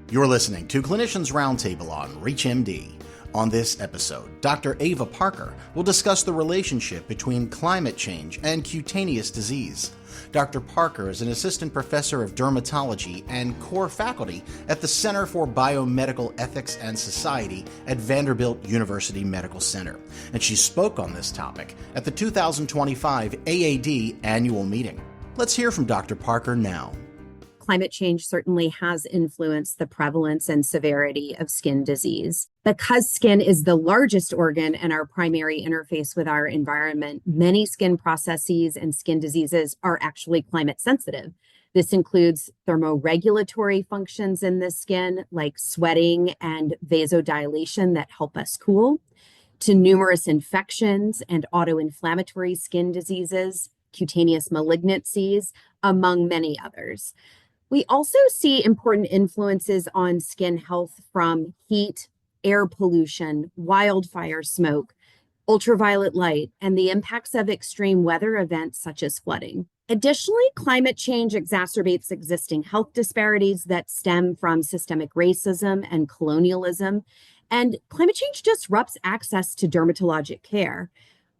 You're listening to Clinicians Roundtable on ReachMD. On this episode, Dr. Eva Parker will discuss the relationship between climate change and cutaneous disease. Dr. Parker is an assistant professor of dermatology and core faculty at the Center for Biomedical Ethics and Society at Vanderbilt University Medical Center, and she spoke on this topic at the 2025 AAD annual meeting. Let's hear from Dr. Parker now. Climate change certainly has influenced the prevalence and severity of skin disease. Because skin is the largest organ and our primary interface with our environment, many skin processes and skin diseases are actually climate sensitive. This includes thermoregulatory functions in the skin, like sweating and vasodilation that help us cool, to numerous infections and autoinflammatory skin diseases, cutaneous malignancies, among many others. We also see important influences on skin health from heat, air pollution, wildfire smoke, ultraviolet light, and the impacts of extreme weather events such as flooding. Additionally, climate change exacerbates existing health disparities that stem from systemic racism and colonialism, and climate change disrupts access to dermatologic care.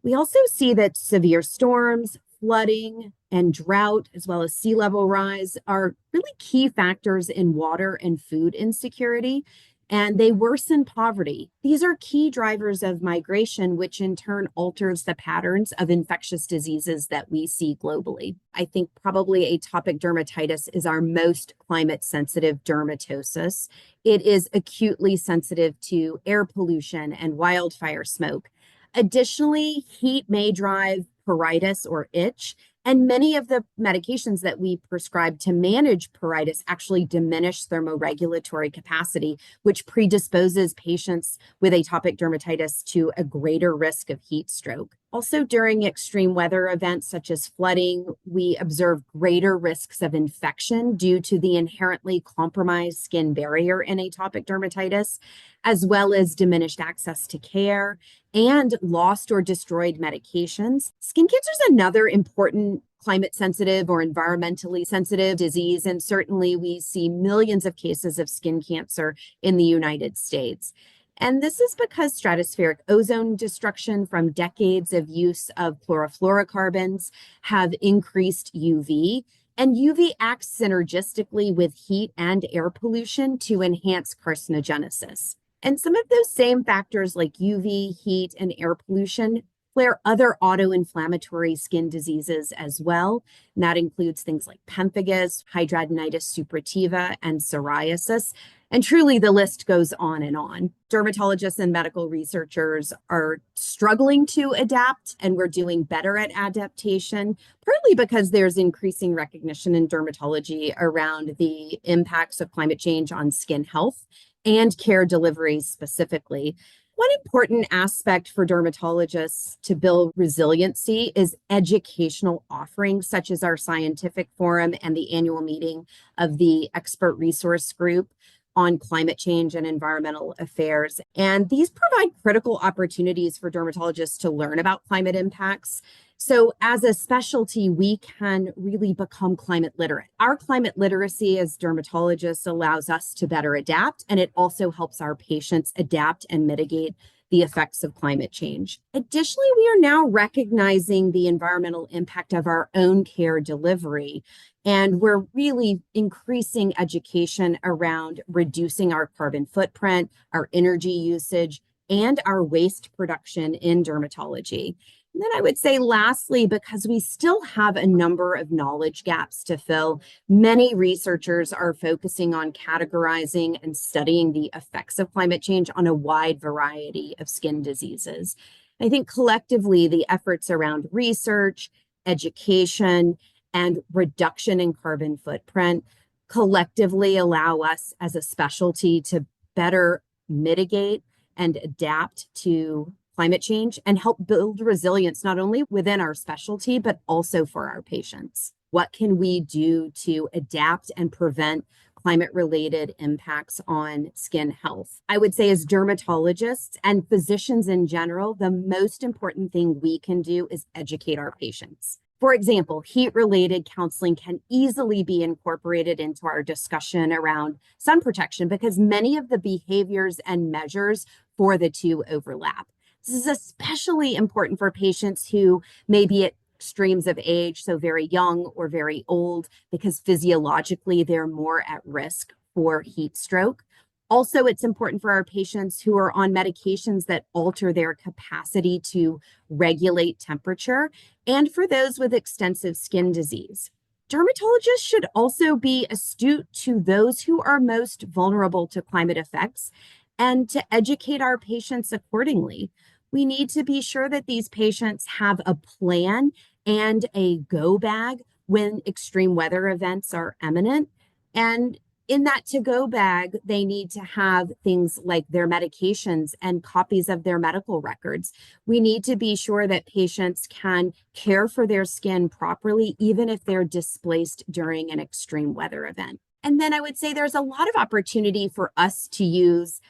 We also see that severe storms, flooding, and drought, as well as sea level rise, are really key factors in water and food insecurity, and they worsen poverty. These are key drivers of migration, which in turn alters the patterns of infectious diseases that we see globally. I think probably atopic dermatitis is our most climate-sensitive dermatosis. It is acutely sensitive to air pollution and wildfire smoke. Additionally, heat may drive pruritus or itch, and many of the medications that we prescribe to manage pruritus actually diminish thermoregulatory capacity, which predisposes patients with atopic dermatitis to a greater risk of heat stroke. Also, during extreme weather events such as flooding, we observe greater risks of infection due to the inherently compromised skin barrier in atopic dermatitis, as well as diminished access to care and lost or destroyed medications. Skin cancer is another important climate sensitive or environmentally sensitive disease, and certainly we see millions of cases of skin cancer in the United States. And this is because stratospheric ozone destruction from decades of use of chlorofluorocarbons have increased UV, and UV acts synergistically with heat and air pollution to enhance carcinogenesis. And some of those same factors like UV, heat, and air pollution flare other autoinflammatory skin diseases as well. And that includes things like pemphigus, hidradenitis suppurativa, and psoriasis. And truly, the list goes on and on. Dermatologists and medical researchers are struggling to adapt, and we're doing better at adaptation, partly because there's increasing recognition in dermatology around the impacts of climate change on skin health and care delivery specifically. One important aspect for dermatologists to build resiliency is educational offerings, such as our scientific forum and the annual meeting of the expert resource group on climate change and environmental affairs. And these provide critical opportunities for dermatologists to learn about climate impacts. So as a specialty, we can really become climate literate. Our climate literacy as dermatologists allows us to better adapt, and it also helps our patients adapt and mitigate the effects of climate change. Additionally, we are now recognizing the environmental impact of our own care delivery, and we're really increasing education around reducing our carbon footprint, our energy usage, and our waste production in dermatology. And then I would say lastly, because we still have a number of knowledge gaps to fill, many researchers are focusing on categorizing and studying the effects of climate change on a wide variety of skin diseases. I think collectively, the efforts around research, education, and reduction in carbon footprint collectively allow us as a specialty to better mitigate and adapt to climate change and help build resilience not only within our specialty, but also for our patients. What can we do to adapt and prevent climate-related impacts on skin health? I would say as dermatologists and physicians in general, the most important thing we can do is educate our patients. For example, heat-related counseling can easily be incorporated into our discussion around sun protection because many of the behaviors and measures for the two overlap. This is especially important for patients who may be at extremes of age, so very young or very old, because physiologically they're more at risk for heat stroke. Also, it's important for our patients who are on medications that alter their capacity to regulate temperature, and for those with extensive skin disease. Dermatologists should also be astute to those who are most vulnerable to climate effects and to educate our patients accordingly. We need to be sure that these patients have a plan and a go bag when extreme weather events are imminent. And in that to-go bag, they need to have things like their medications and copies of their medical records. We need to be sure that patients can care for their skin properly, even if they're displaced during an extreme weather event. And then I would say there's a lot of opportunity for us to use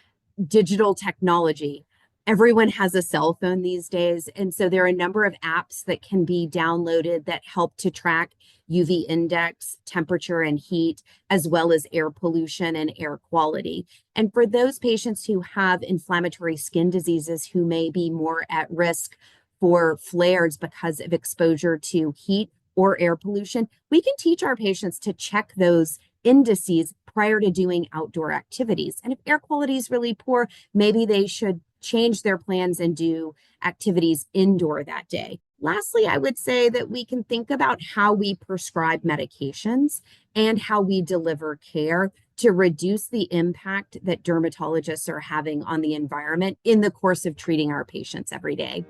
digital technology. Everyone has a cell phone these days, and so there are a number of apps that can be downloaded that help to track UV index, temperature, and heat, as well as air pollution and air quality. And for those patients who have inflammatory skin diseases who may be more at risk for flares because of exposure to heat or air pollution, we can teach our patients to check those indices prior to doing outdoor activities. And if air quality is really poor, maybe they should change their plans and do activities indoor that day. Lastly, I would say that we can think about how we prescribe medications and how we deliver care to reduce the impact that dermatologists are having on the environment in the course of treating our patients every day.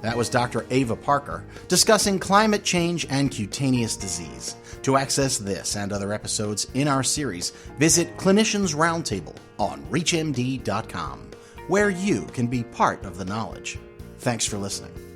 That was Dr. Eva Parker discussing climate change and cutaneous disease. To access this and other episodes in our series, visit Clinicians Roundtable on reachmd.com, where you can be part of the knowledge. Thanks for listening.